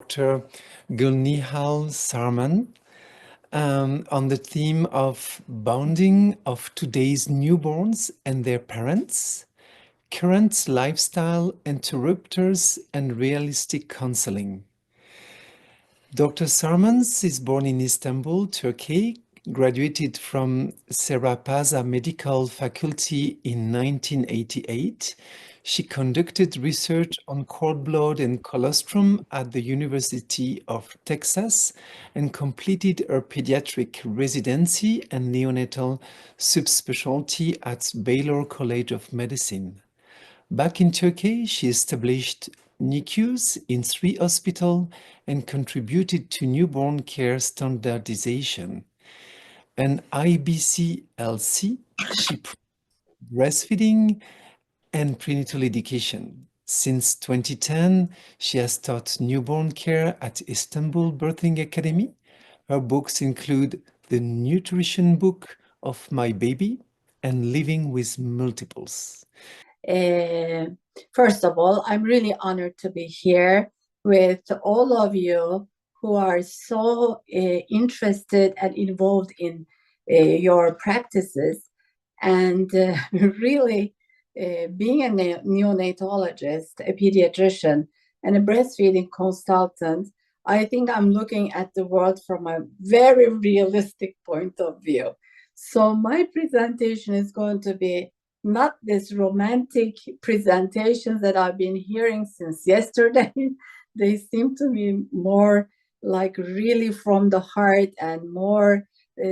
Dr. Gulnihal Sarman on the theme of bonding of today's newborns and their parents, current lifestyle interrupters, and realistic counseling. Dr. Sarmans is born in Istanbul, Turkey, graduated from Cerrahpasa Medical Faculty in 1988. She conducted research on cord blood and colostrum at the University of Texas and completed her pediatric residency and neonatal subspecialty at Baylor College of Medicine. Back in Turkey, she established NICUs in 3 hospitals and contributed to newborn care standardization. An IBCLC, she breastfeeding and prenatal education. Since 2010, she has taught newborn care at Istanbul Birthing Academy. Her books include The Nutrition Book of My Baby and Living with Multiples. First of all, I'm really honored to be here with all of you who are so interested and involved in your practices. And really, being a neonatologist, a pediatrician, and a breastfeeding consultant, I think I'm looking at the world from a very realistic point of view. So my presentation is going to be not this romantic presentations that I've been hearing since yesterday. They seem to be more like really from the heart and more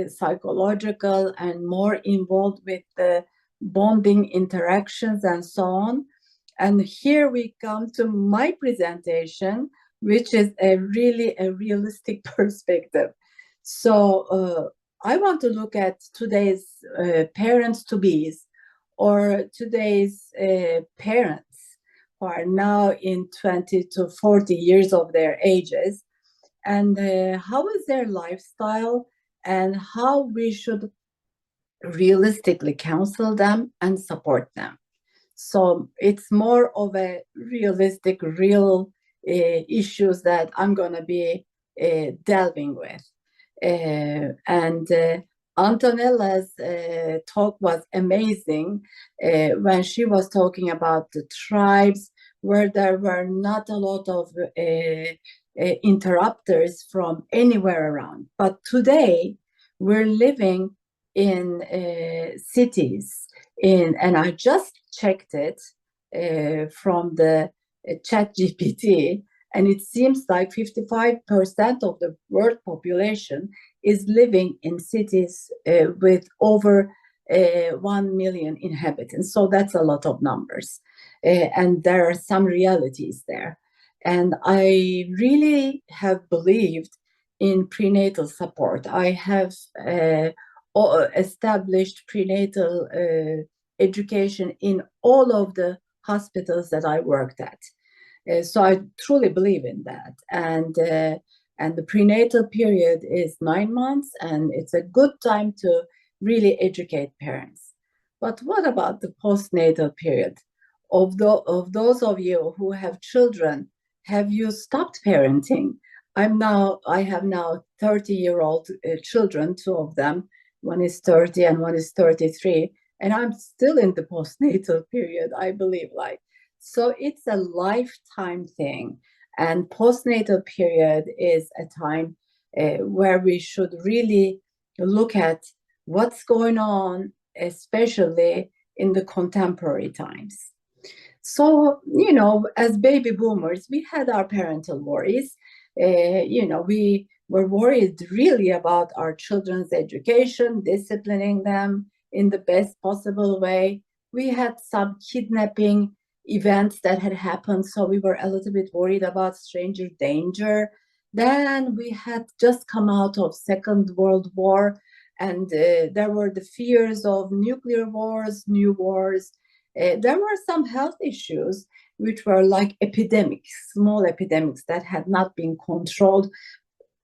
psychological and more involved with the bonding interactions and so on. And here we come to my presentation, which is a realistic perspective. So I want to look at today's parents-to-be's or today's parents who are now in 20 to 40 years of their ages, and how is their lifestyle and how we should realistically counsel them and support them. So it's more of a realistic, real issues that I'm going to be delving with. And Antonella's talk was amazing when she was talking about the tribes where there were not a lot of interrupters from anywhere around. But today we're living in cities, and I just checked it from the ChatGPT, and it seems like 55% of the world population is living in cities with over 1 million inhabitants. So that's a lot of numbers. And there are some realities there. And I really have believed in prenatal support. I have established prenatal education in all of the hospitals that I worked at. So I truly believe in that. And the prenatal period is 9 months, and it's a good time to really educate parents. But what about the postnatal period? Of those of you who have children, have you stopped parenting? I have now 30-year-old children, 2 of them. One is 30 and one is 33. And I'm still in the postnatal period, I believe. So it's a lifetime thing. And postnatal period is a time where we should really look at what's going on, especially in the contemporary times. So, as baby boomers, we had our parental worries. We were worried really about our children's education, disciplining them in the best possible way. We had some kidnapping events that had happened, so we were a little bit worried about stranger danger. Then we had just come out of Second World War, and there were the fears of nuclear wars, new wars. There were some health issues which were like epidemics, small epidemics that had not been controlled,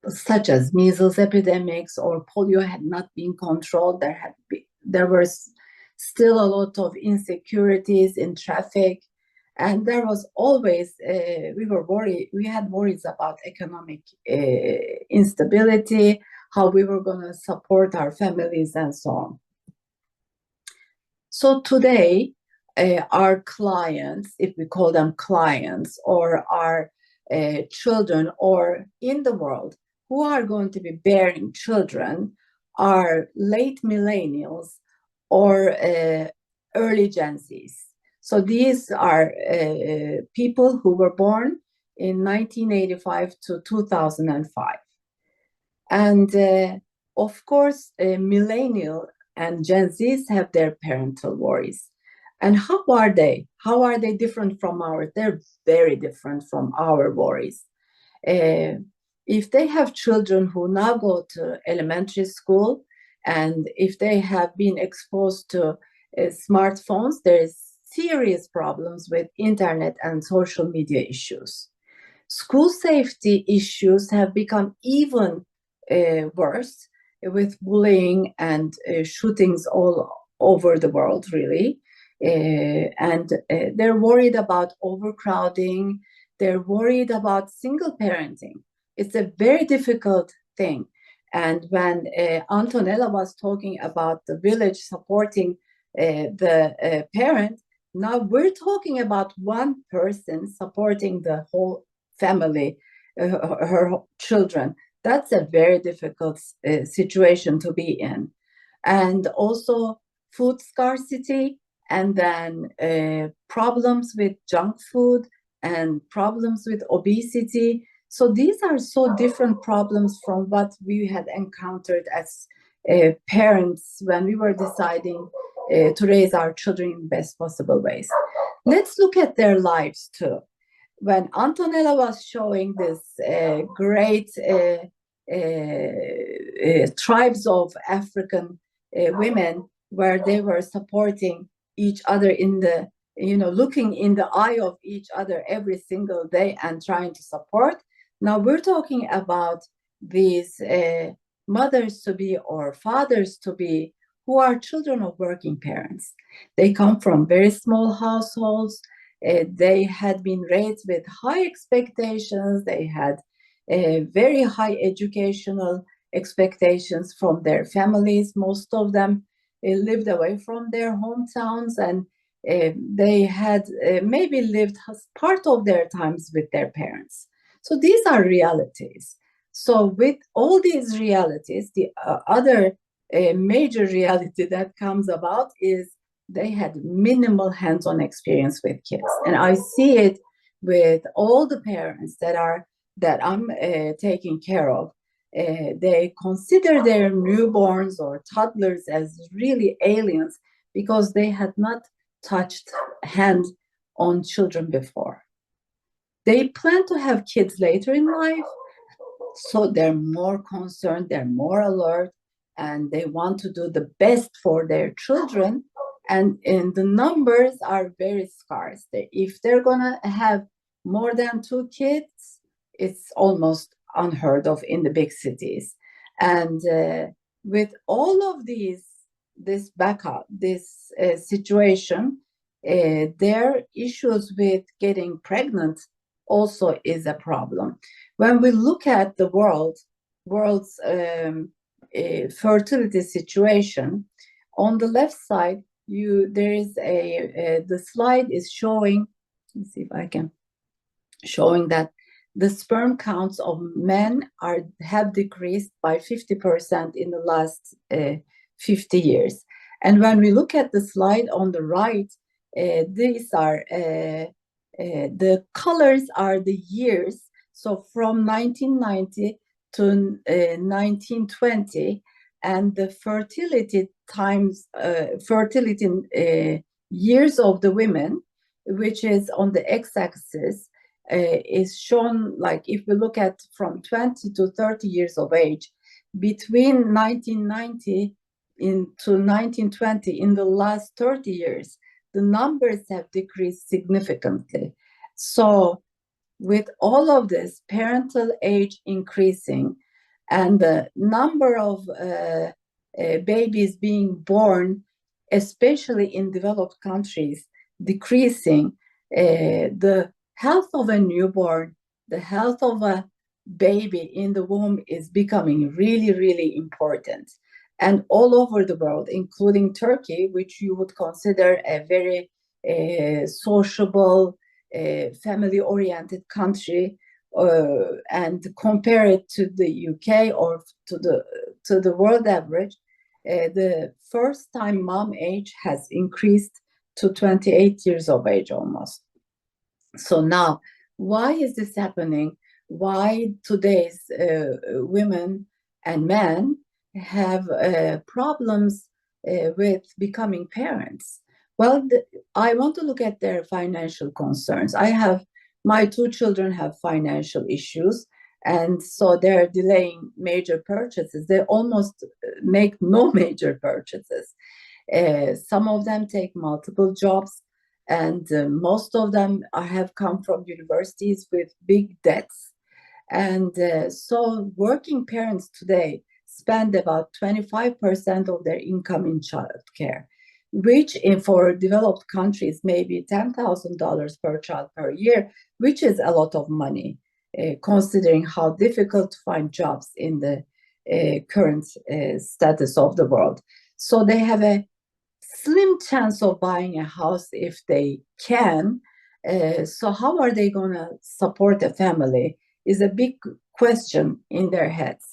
such as measles epidemics or polio had not been controlled. There were still a lot of insecurities in traffic. And there was always, we had worries about economic instability, how we were going to support our families and so on. So today, our clients, if we call them clients, or our children, or in the world, who are going to be bearing children are late millennials or early Gen Zs. So these are people who were born in 1985 to 2005. And of course, millennial and Gen Zs have their parental worries. And how are they? How are they different from ours? They're very different from our worries. If they have children who now go to elementary school, and if they have been exposed to smartphones, there's serious problems with internet and social media issues. School safety issues have become even worse, with bullying and shootings all over the world, really. And they're worried about overcrowding. They're worried about single parenting. It's a very difficult thing. And when Antonella was talking about the village supporting the parent, now we're talking about one person supporting the whole family, her children. That's a very difficult situation to be in. And also food scarcity, and then problems with junk food and problems with obesity. So these are so different problems from what we had encountered as parents when we were deciding to raise our children in the best possible ways. Let's look at their lives too. When Antonella was showing this great tribes of African women, where they were supporting each other in the, looking in the eye of each other every single day and trying to support. Now we're talking about these mothers to be or fathers to be who are children of working parents. They come from very small households. They had been raised with high expectations. They had very high educational expectations from their families. Most of them lived away from their hometowns, and they had maybe lived part of their times with their parents. So these are realities. So with all these realities, the other major reality that comes about is they had minimal hands-on experience with kids. And I see it with all the parents that I'm taking care of. They consider their newborns or toddlers as really aliens because they had not touched hand on children before. They plan to have kids later in life, so they're more concerned, they're more alert, and they want to do the best for their children. And the numbers are very scarce. If they're gonna have more than 2 kids, it's almost unheard of in the big cities. And with all of this backup, this situation, their issues with getting pregnant also is a problem. When we look at the world's fertility situation, on the left side, there is the slide is showing. Let's see if I can showing that the sperm counts of men have decreased by 50% in the last 50 years. And when we look at the slide on the right, these are the colors are the years. So from 1990 to 1920, and the fertility years of the women, which is on the x-axis, is shown, like if we look at from 20 to 30 years of age, between 1990 to 1920, in the last 30 years, the numbers have decreased significantly. So with all of this, parental age increasing and the number of babies being born, especially in developed countries, decreasing, The health of a newborn, the health of a baby in the womb is becoming really, really important. And all over the world, including Turkey, which you would consider a very sociable, family-oriented country, and compare it to the UK or to the world average, the first-time mom age has increased to 28 years of age almost. So now, why is this happening? Why today's women and men have problems with becoming parents? Well, I want to look at their financial concerns. My two children have financial issues, and so they're delaying major purchases. They almost make no major purchases. Some of them take multiple jobs, and most of them have come from universities with big debts. And so working parents today spend about 25% of their income in childcare, which for developed countries may be $10,000 per child per year, which is a lot of money, considering how difficult to find jobs in the current status of the world. So they have a slim chance of buying a house if they can. So how are they going to support a family is a big question in their heads.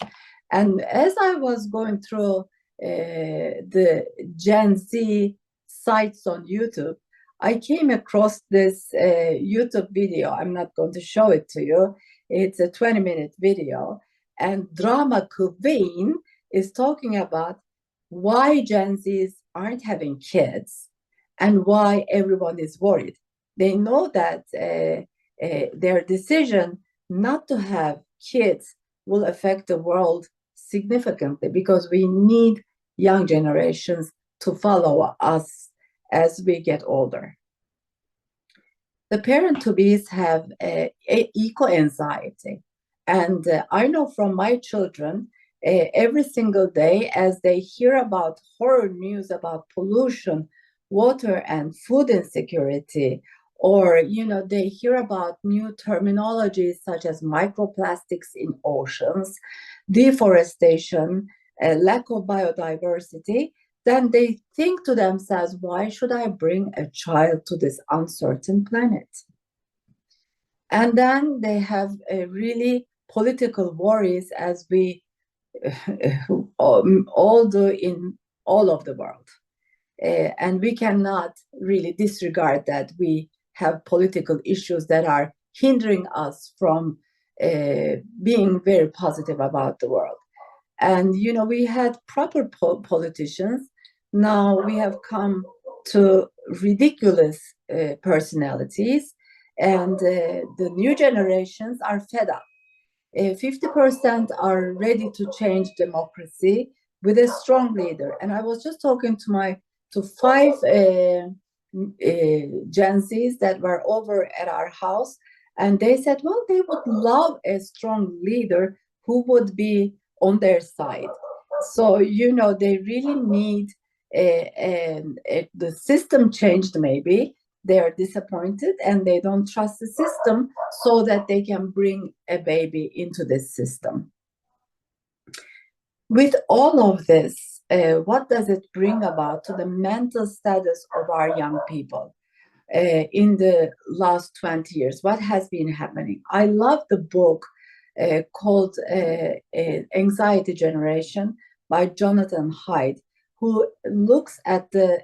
And as I was going through the Gen Z sites on YouTube, I came across this YouTube video. I'm not going to show it to you. It's a 20-minute video. And Drama Queen is talking about why Gen Zs aren't having kids and why everyone is worried. They know that their decision not to have kids will affect the world significantly because we need young generations to follow us as we get older. The parent-to-bes have eco-anxiety. And I know from my children, every single day as they hear about horror news about pollution, water and food insecurity, or they hear about new terminologies such as microplastics in oceans, deforestation, lack of biodiversity, then they think to themselves, why should I bring a child to this uncertain planet? And then they have really political worries, as we all do in all of the world. And we cannot really disregard that we have political issues that are hindering us from being very positive about the world. And, we had proper politicians. Now we have come to ridiculous personalities, and the new generations are fed up. 50% are ready to change democracy with a strong leader. And I was just talking to 5 Gen Zs that were over at our house, and they said, well, they would love a strong leader who would be on their side. So, they really need the system changed maybe. They are disappointed and they don't trust the system so that they can bring a baby into this system. With all of this, what does it bring about to the mental status of our young people in the last 20 years? What has been happening? I love the book called Anxiety Generation by Jonathan Haidt, who looks at the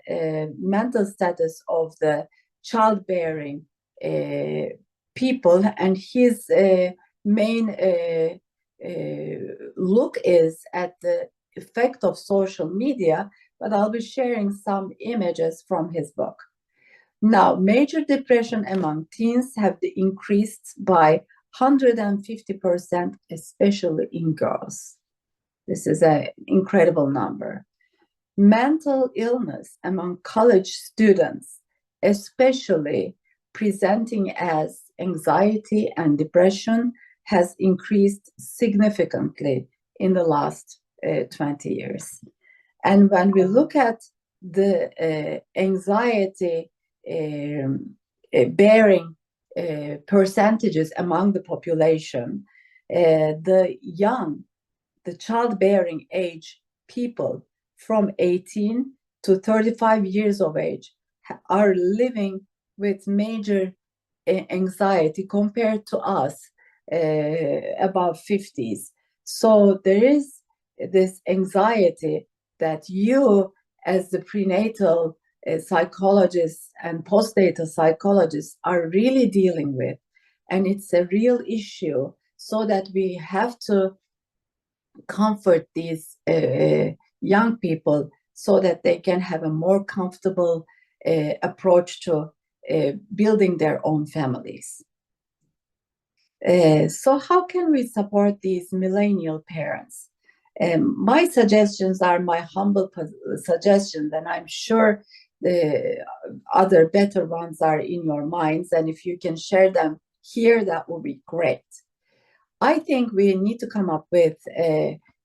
mental status of the childbearing people, and his main look is at the effect of social media, but I'll be sharing some images from his book. Now, major depression among teens have increased by 150%, especially in girls. This is an incredible number. Mental illness among college students, especially presenting as anxiety and depression, has increased significantly in the last 20 years. And when we look at the anxiety bearing percentages among the population, the childbearing age people from 18 to 35 years of age are living with major anxiety compared to us above 50s. So there is this anxiety that you, as the prenatal psychologists and postnatal psychologists, are really dealing with. And it's a real issue, so that we have to comfort these young people so that they can have a more comfortable approach to building their own families. So how can we support these millennial parents? My suggestions are my humble suggestions, and I'm sure the other better ones are in your minds, and if you can share them here, that will be great. I think we need to come up with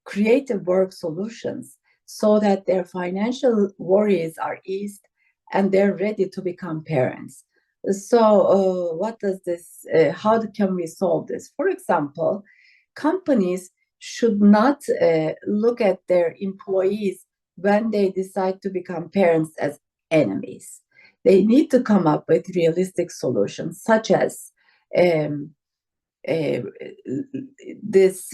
creative work solutions so that their financial worries are eased and they're ready to become parents. So what does this, how can we solve this? For example, companies should not look at their employees when they decide to become parents as enemies. They need to come up with realistic solutions, such as this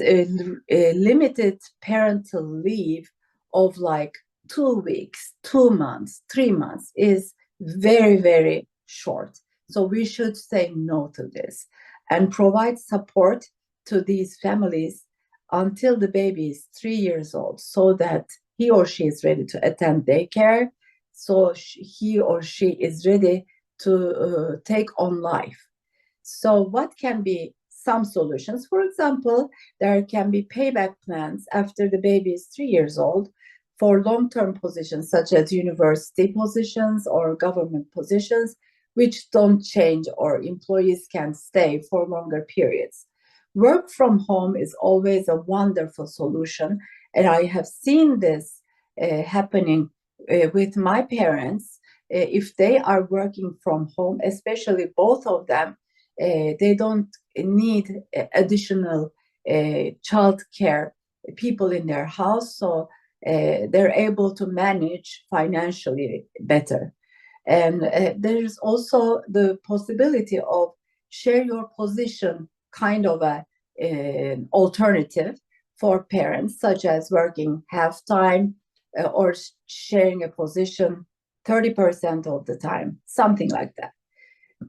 limited parental leave of like 2 weeks, 2 months, 3 months is very, very short. So we should say no to this and provide support to these families until the baby is 3 years old, so that he or she is ready to attend daycare, so he or she is ready to take on life. So what can be some solutions? For example, there can be payback plans after the baby is 3 years old for long-term positions, such as university positions or government positions, which don't change, or employees can stay for longer periods. Work from home is always a wonderful solution, and I have seen this happening with my parents. If they are working from home, especially both of them, they don't need additional child care people in their house, so they're able to manage financially better. And there's also the possibility of share your position, kind of an alternative for parents, such as working half-time or sharing a position 30% of the time, something like that.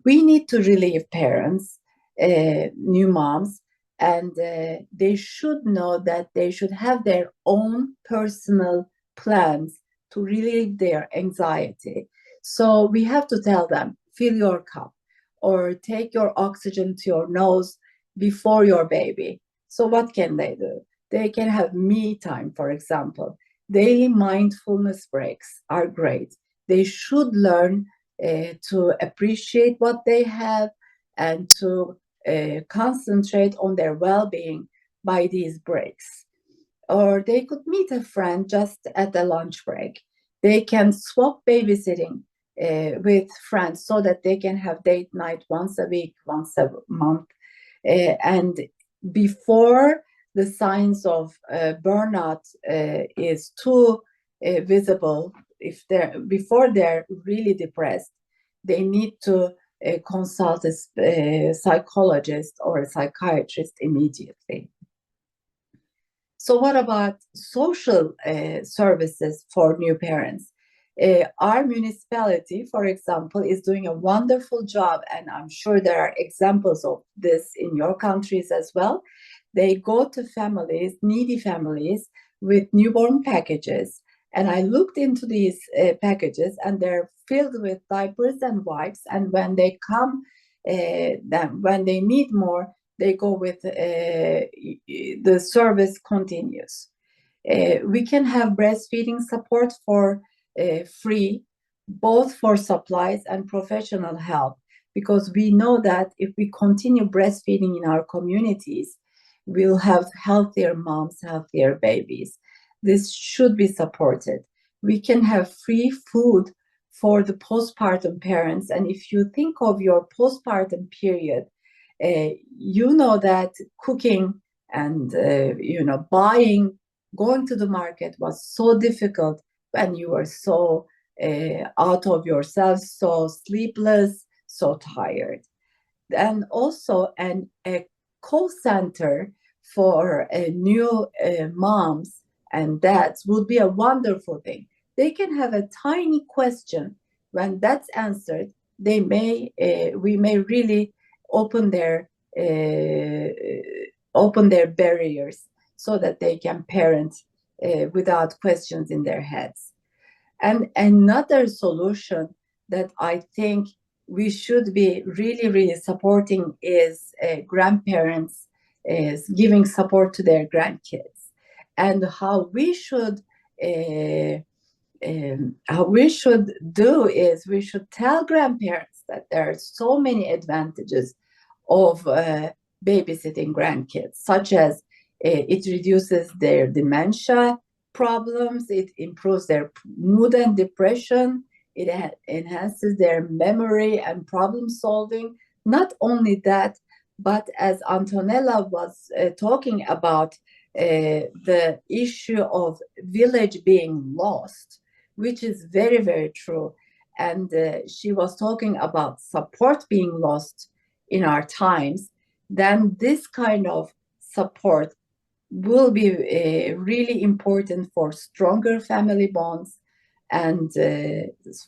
We need to relieve parents, new moms, and they should know that they should have their own personal plans to relieve their anxiety. So we have to tell them, fill your cup or take your oxygen to your nose before your baby. So what can they do? They can have me time, for example. Daily mindfulness breaks are great. They should learn to appreciate what they have and to concentrate on their well-being by these breaks. Or they could meet a friend just at the lunch break. They can swap babysitting with friends so that they can have date night once a week, once a month. And before the signs of burnout is too visible, before they're really depressed, they need to consult a psychologist or a psychiatrist immediately. So what about social services for new parents? Our municipality, for example, is doing a wonderful job, and I'm sure there are examples of this in your countries as well. They go to families, needy families, with newborn packages. And I looked into these packages, and they're filled with diapers and wipes. And when they come, when they need more, they go with the service continues. We can have breastfeeding support for free, both for supplies and professional help, because we know that if we continue breastfeeding in our communities, we'll have healthier moms, healthier babies. This should be supported. We can have free food for the postpartum parents. And if you think of your postpartum period, you know that cooking and buying, going to the market was so difficult when you were so out of yourself, so sleepless, so tired. And also a call center for new moms and dads would be a wonderful thing. They can have a tiny question. When that's answered, we may really open their barriers so that they can parent without questions in their heads. And another solution that I think we should be really, really supporting is grandparents is giving support to their grandkids, and how we should do is we should tell grandparents that there are so many advantages of babysitting grandkids, such as it reduces their dementia problems, it improves their mood and depression, it enhances their memory and problem solving. Not only that, but as Antonella was talking about the issue of village being lost, which is very, very true. And she was talking about support being lost in our times. Then this kind of support will be really important for stronger family bonds and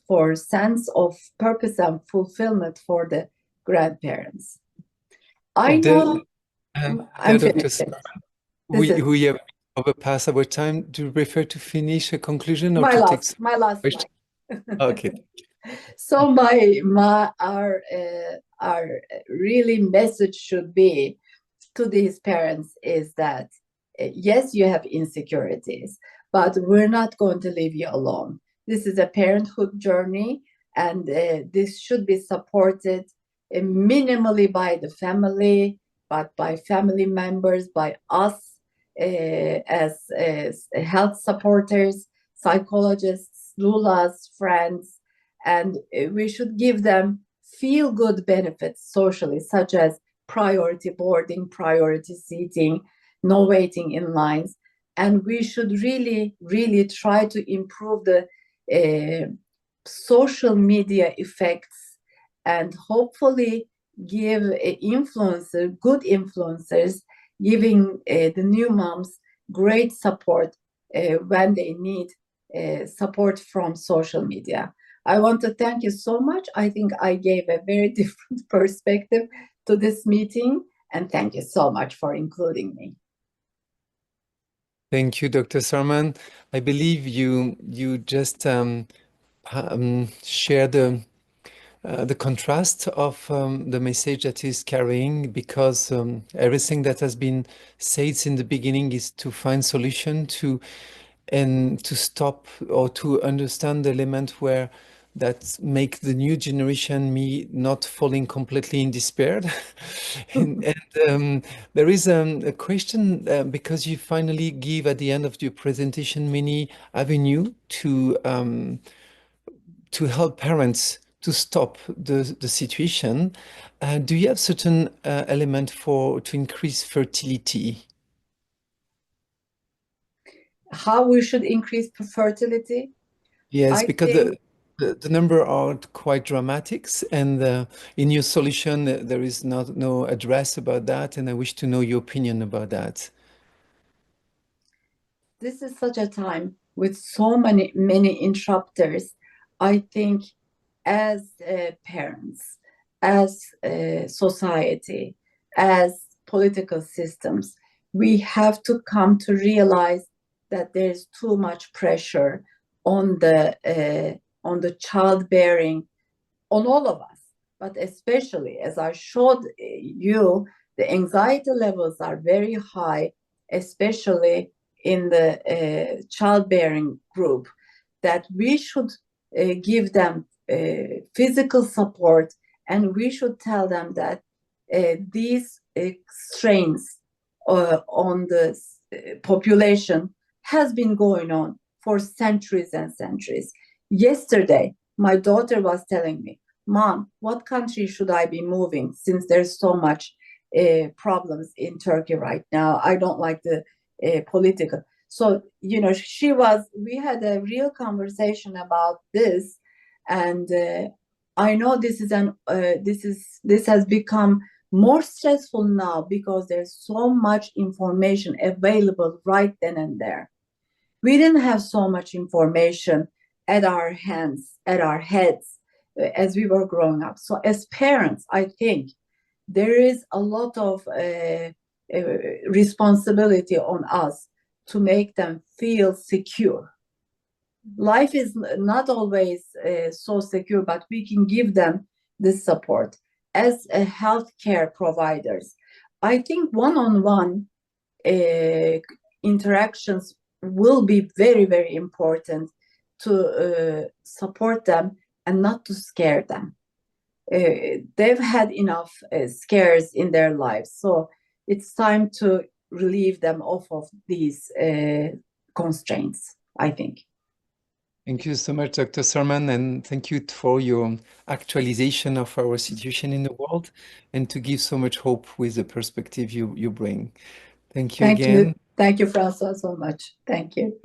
for sense of purpose and fulfillment for the grandparents. I know I'm Dr. finished. We have overpassed our time. Do you prefer to finish a conclusion or my to last question? slide. Okay. So our really message should be to these parents is that yes, you have insecurities, but we're not going to leave you alone. This is a parenthood journey, and this should be supported minimally by the family, but by family members, by us as health supporters, psychologists, doulas, friends, and we should give them feel-good benefits socially, such as priority boarding, priority seating, no waiting in lines. And we should really, really try to improve the social media effects and hopefully give good influencers, giving the new moms great support when they need support from social media. I want to thank you so much. I think I gave a very different perspective to this meeting, and thank you so much for including me. Thank you, Dr. Sarman. I believe you just share the contrast of the message that is carrying, because everything that has been said in the beginning is to find solution and to stop or to understand the element where that make the new generation me not falling completely in despair. and there is a question because you finally give at the end of your presentation many avenue to help parents to stop the situation. Do you have certain element to increase fertility? How we should increase fertility? Yes, because the number are quite dramatic, and in your solution there is no address about that, and I wish to know your opinion about that. This is such a time with so many interrupters. I think as parents, as society, as political systems, we have to come to realize that there's too much pressure on the childbearing, on all of us, but especially, as I showed you, the anxiety levels are very high, especially in the childbearing group, that we should give them physical support, and we should tell them that these strains on the population has been going on for centuries and centuries. Yesterday, my daughter was telling me, Mom, what country should I be moving since there's so much problems in Turkey right now? I don't like the political. So, we had a real conversation about this, and I know this has become more stressful now because there's so much information available right then and there. We didn't have so much information at our hands, at our heads as we were growing up. So as parents, I think there is a lot of responsibility on us to make them feel secure. Life is not always so secure, but we can give them this support as a healthcare providers. I think one-on-one interactions will be very, very important to support them and not to scare them. They've had enough scares in their lives, so it's time to relieve them of these constraints, I think. Thank you so much, Dr. Sarman, and thank you for your actualization of our situation in the world and to give so much hope with the perspective you bring. Thank you Thank you. again. Thank you, Francois, so much. Thank you.